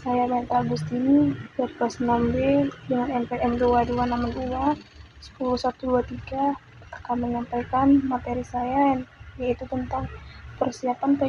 Saya Meta Agustini dari kelas 6B dengan NPM 2262-10123 akan menyampaikan materi saya yaitu tentang persiapan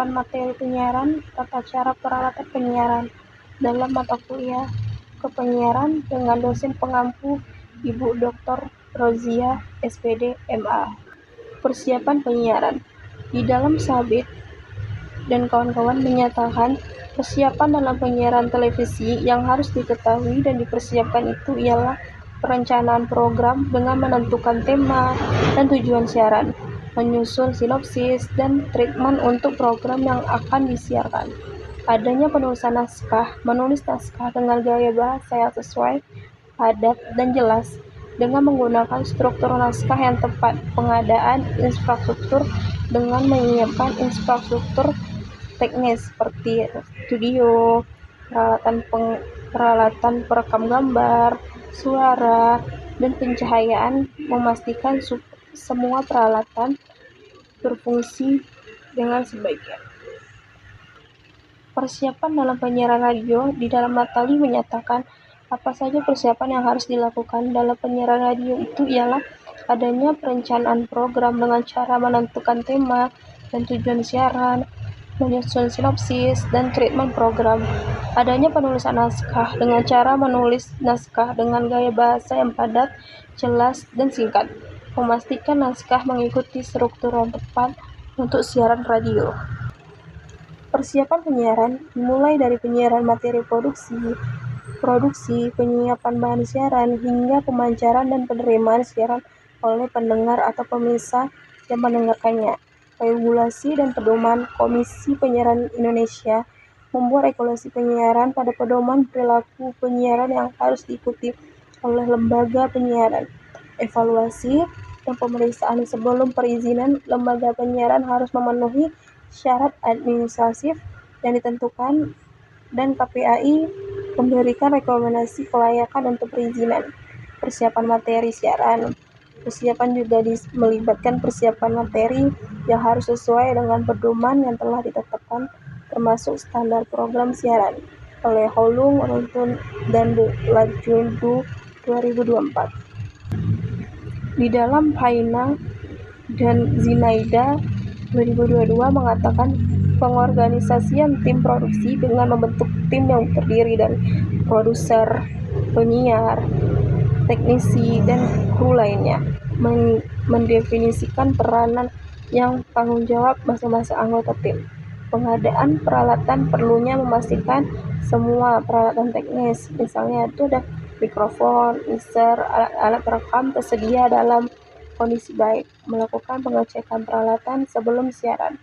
materi penyiaran, tata cara peralatan penyiaran dalam mata kuliah kepenyiaran dengan dosen pengampu Ibu Dr. Rozia SPD MA. Persiapan penyiaran. Di dalam Sabit dan kawan-kawan menyatakan persiapan dalam penyiaran televisi yang harus diketahui dan dipersiapkan itu ialah perencanaan program dengan menentukan tema dan tujuan siaran, menyusun sinopsis dan treatment untuk program yang akan disiarkan. Adanya penulisan naskah, menulis naskah dengan gaya bahasa yang sesuai, padat, dan jelas, dengan menggunakan struktur naskah yang tepat, pengadaan infrastruktur dengan menyiapkan infrastruktur teknis seperti studio, peralatan perekam gambar, suara, dan pencahayaan, memastikan semua peralatan berfungsi dengan sebaiknya. Persiapan dalam penyiaran radio. Di dalam materi menyatakan apa saja persiapan yang harus dilakukan dalam penyiaran radio itu ialah adanya perencanaan program dengan cara menentukan tema dan tujuan siaran, menyusun sinopsis dan treatment program, adanya penulisan naskah dengan cara menulis naskah dengan gaya bahasa yang padat, jelas, dan singkat, memastikan naskah mengikuti struktur yang tepat untuk siaran radio. Persiapan penyiaran dimulai dari penyiaran materi produksi, penyiapan bahan siaran, hingga pemancaran dan penerimaan siaran oleh pendengar atau pemirsa yang mendengarkannya. Regulasi dan pedoman. Komisi Penyiaran Indonesia membuat regulasi penyiaran pada pedoman perilaku penyiaran yang harus diikuti oleh lembaga penyiaran. Evaluasi dan pemeriksaan sebelum perizinan. Lembaga penyiaran harus memenuhi syarat administratif yang ditentukan dan KPAI memberikan rekomendasi kelayakan untuk perizinan. Persiapan materi siaran. Persiapan juga melibatkan persiapan materi yang harus sesuai dengan pedoman yang telah ditetapkan, termasuk standar program siaran oleh Holung, Runtun, dan Lajundu 2024. Di dalam Haina dan Zinaida 2022 mengatakan pengorganisasian tim produksi dengan membentuk tim yang terdiri dari produser, penyiar, teknisi, dan kru lainnya, mendefinisikan peranan yang tanggung jawab masing-masing anggota tim. Pengadaan peralatan perlunya memastikan semua peralatan teknis, misalnya itu ada mikrofon, mixer, alat-alat perekam tersedia dalam kondisi baik, melakukan pengecekan peralatan sebelum siaran,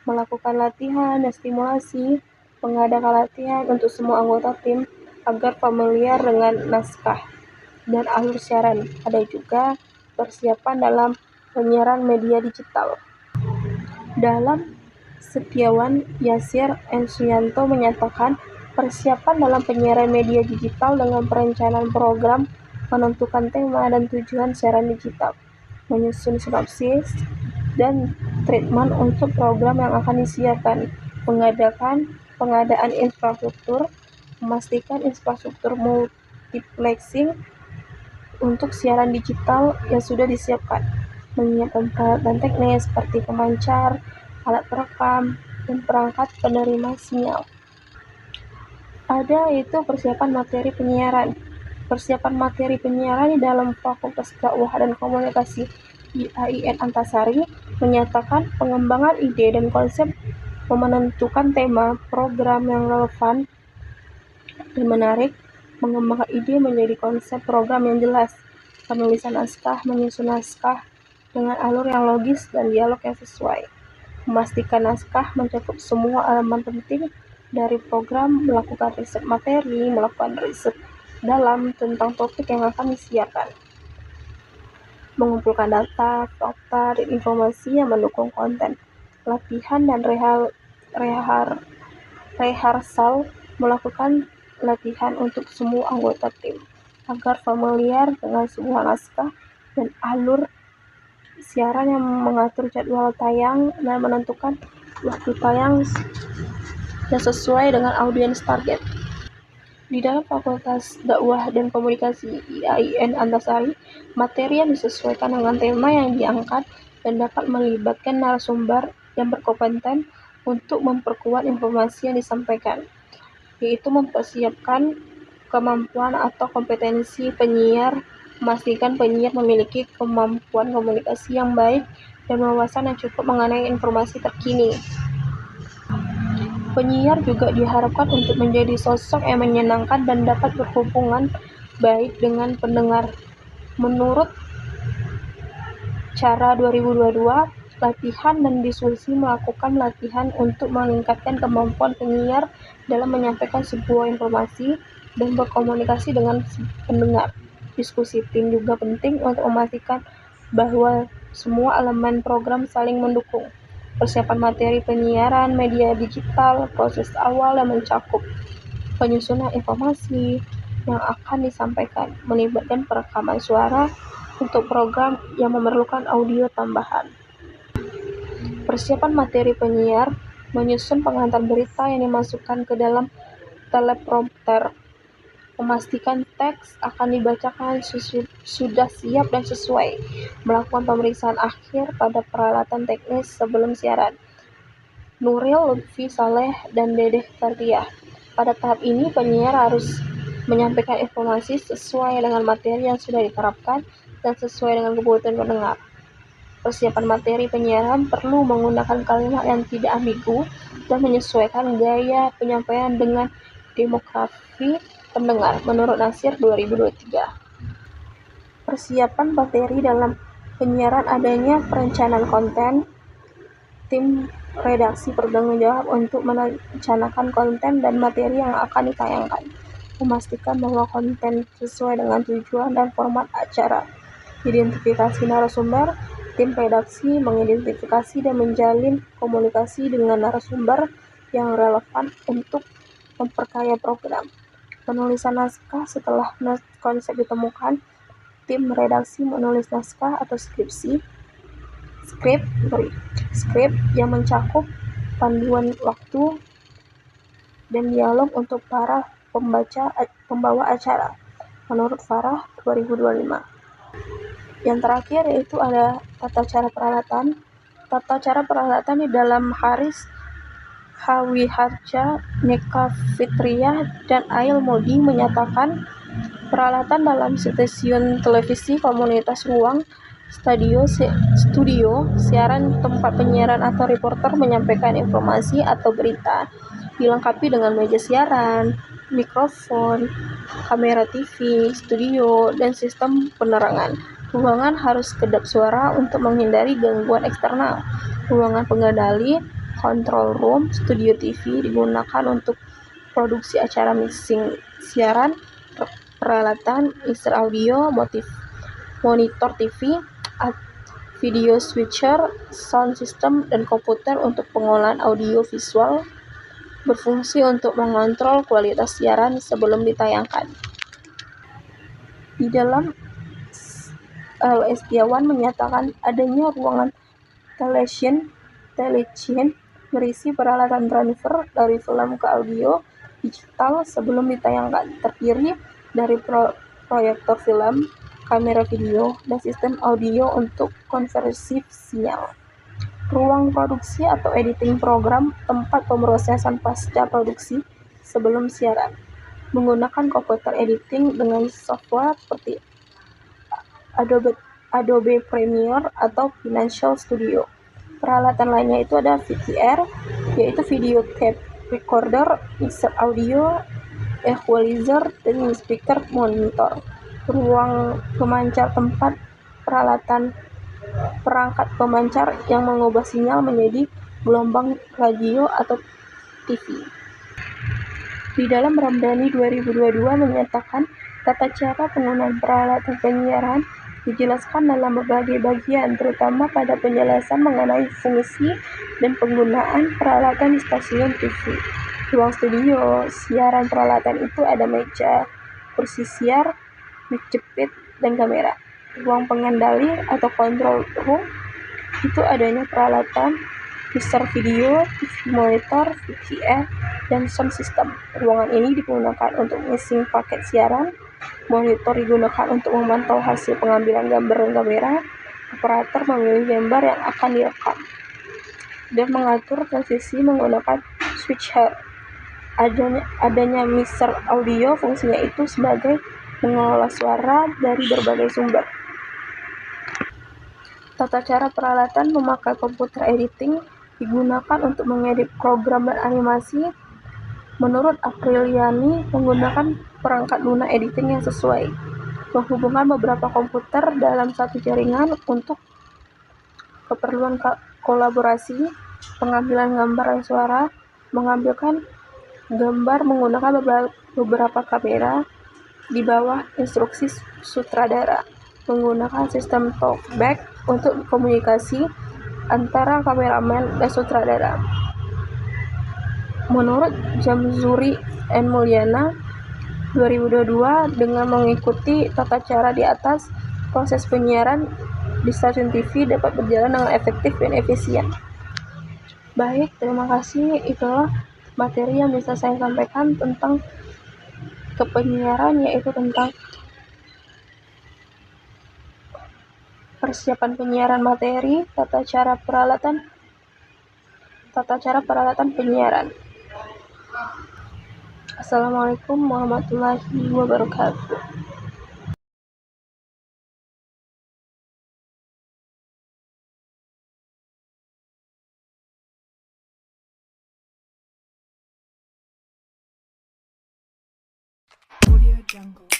melakukan latihan dan stimulasi, mengadakan latihan untuk semua anggota tim agar familiar dengan naskah dan alur siaran. Ada juga persiapan dalam penyiaran media digital. Dalam Setiawan Yasir N. Suyanto menyatakan persiapan dalam penyiaran media digital dengan perencanaan program, menentukan tema dan tujuan siaran digital, menyusun sinopsis dan treatment untuk program yang akan disiarkan, pengadaan infrastruktur, memastikan infrastruktur multiplexing untuk siaran digital yang sudah disiapkan, menyiapkan peralatan teknis seperti pemancar, alat perekam, dan perangkat penerima sinyal. Ada itu persiapan materi penyiaran. Persiapan materi penyiaran di dalam Fakultas Dakwah dan Komunikasi IAIN Antasari menyatakan pengembangan ide dan konsep, menentukan tema program yang relevan dan menarik, mengembangkan ide menjadi konsep program yang jelas, penulisan naskah, menyusun naskah dengan alur yang logis dan dialog yang sesuai, memastikan naskah mencakup semua elemen penting dari program, melakukan riset materi, melakukan riset dalam tentang topik yang akan disiarkan, mengumpulkan data, fakta, dan informasi yang mendukung konten, latihan dan rehearsal, melakukan latihan untuk semua anggota tim agar familiar dengan semua naskah dan alur siaran, yang mengatur jadwal tayang dan menentukan waktu tayang dan sesuai dengan audiens target. Di dalam Fakultas Dakwah dan Komunikasi IAIN Antasari, materi yang disesuaikan dengan tema yang diangkat dan dapat melibatkan narasumber yang berkompeten untuk memperkuat informasi yang disampaikan, yaitu mempersiapkan kemampuan atau kompetensi penyiar, memastikan penyiar memiliki kemampuan komunikasi yang baik dan wawasan yang cukup mengenai informasi terkini. Penyiar juga diharapkan untuk menjadi sosok yang menyenangkan dan dapat berhubungan baik dengan pendengar. Menurut Cara 2022, latihan dan diskusi melakukan latihan untuk meningkatkan kemampuan penyiar dalam menyampaikan sebuah informasi dan berkomunikasi dengan pendengar. Diskusi tim juga penting untuk memastikan bahwa semua elemen program saling mendukung. Persiapan materi penyiaran media digital, proses awal yang mencakup penyusunan informasi yang akan disampaikan, melibatkan perekaman suara untuk program yang memerlukan audio tambahan. Persiapan materi penyiar, menyusun pengantar berita yang dimasukkan ke dalam teleprompter, memastikan teks akan dibacakan sudah siap dan sesuai, melakukan pemeriksaan akhir pada peralatan teknis sebelum siaran. Nuril Lutfi Saleh dan Dedeh Ferdiah. Pada tahap ini, penyiar harus menyampaikan informasi sesuai dengan materi yang sudah diterapkan dan sesuai dengan kebutuhan pendengar. Persiapan materi penyiaran perlu menggunakan kalimat yang tidak ambigu dan menyesuaikan gaya penyampaian dengan demografi pendengar, menurut Nasir 2023. Persiapan materi dalam penyiaran adanya perencanaan konten, tim redaksi bertanggung jawab untuk merencanakan konten dan materi yang akan ditayangkan, memastikan bahwa konten sesuai dengan tujuan dan format acara. Identifikasi narasumber, tim redaksi mengidentifikasi dan menjalin komunikasi dengan narasumber yang relevan untuk memperkaya program. Penulisan naskah setelah konsep ditemukan, tim redaksi menulis naskah atau skrip yang mencakup panduan waktu dan dialog untuk para pembawa acara, menurut Farah 2025. Yang terakhir yaitu ada tata cara peralatan. Tata cara peralatan di dalam Haris Hawiharja, Neka Fitriah, dan Ail Modi menyatakan peralatan dalam stasiun televisi komunitas ruang, studio, siaran, tempat penyiaran atau reporter menyampaikan informasi atau berita, dilengkapi dengan meja siaran, mikrofon, kamera TV, studio, dan sistem penerangan. Ruangan harus kedap suara untuk menghindari gangguan eksternal. Ruangan pengendali, control room, studio TV digunakan untuk produksi acara mixing siaran, peralatan, insert audio, monitor TV, video switcher, sound system, dan komputer untuk pengolahan audio visual berfungsi untuk mengontrol kualitas siaran sebelum ditayangkan. Di dalam L. Estiawan menyatakan adanya ruangan television berisi peralatan transfer dari film ke audio digital sebelum ditayangkan, terdiri dari proyektor film, kamera video, dan sistem audio untuk konversi sinyal. Ruang produksi atau editing program, tempat pemrosesan pasca produksi sebelum siaran, menggunakan komputer editing dengan software seperti Adobe Premiere atau Financial Studio. Peralatan lainnya itu ada VCR, yaitu video tape recorder, mixer audio, equalizer, dan speaker monitor. Ruang pemancar, tempat peralatan perangkat pemancar yang mengubah sinyal menjadi gelombang radio atau TV. Di dalam Ramdhani 2022 menyatakan tata cara penggunaan peralatan penyiaran dijelaskan dalam berbagai bagian, terutama pada penjelasan mengenai fungsi dan penggunaan peralatan di stasiun TV. Ruang studio siaran peralatan itu ada meja, kursi siar, mic jepit, dan kamera. Ruang pengendali atau control room itu adanya peralatan, mixer video, TV monitor, VCR, dan sound system. Ruangan ini digunakan untuk mixing paket siaran, monitor digunakan untuk memantau hasil pengambilan gambar dan kamera, operator memilih gambar yang akan direkam, dan mengatur transisi menggunakan switcher. Adanya mixer audio fungsinya itu sebagai mengelola suara dari berbagai sumber. Tata cara peralatan memakai komputer editing digunakan untuk mengedit program dan animasi. Menurut Apriliani, menggunakan perangkat lunak editing yang sesuai, menghubungkan beberapa komputer dalam satu jaringan untuk keperluan kolaborasi, pengambilan gambar dan suara, mengambilkan gambar menggunakan beberapa kamera di bawah instruksi sutradara, menggunakan sistem talkback untuk komunikasi antara kameramen dan sutradara. Menurut Jamzuri and Mulyana 2022, dengan mengikuti tata cara di atas, proses penyiaran di stasiun TV dapat berjalan dengan efektif dan efisien. Baik, terima kasih. Itulah materi yang bisa saya sampaikan tentang kepenyiaran, yaitu tentang persiapan penyiaran materi, tata cara peralatan penyiaran. Assalamualaikum warahmatullahi wabarakatuh. Audio Jungle.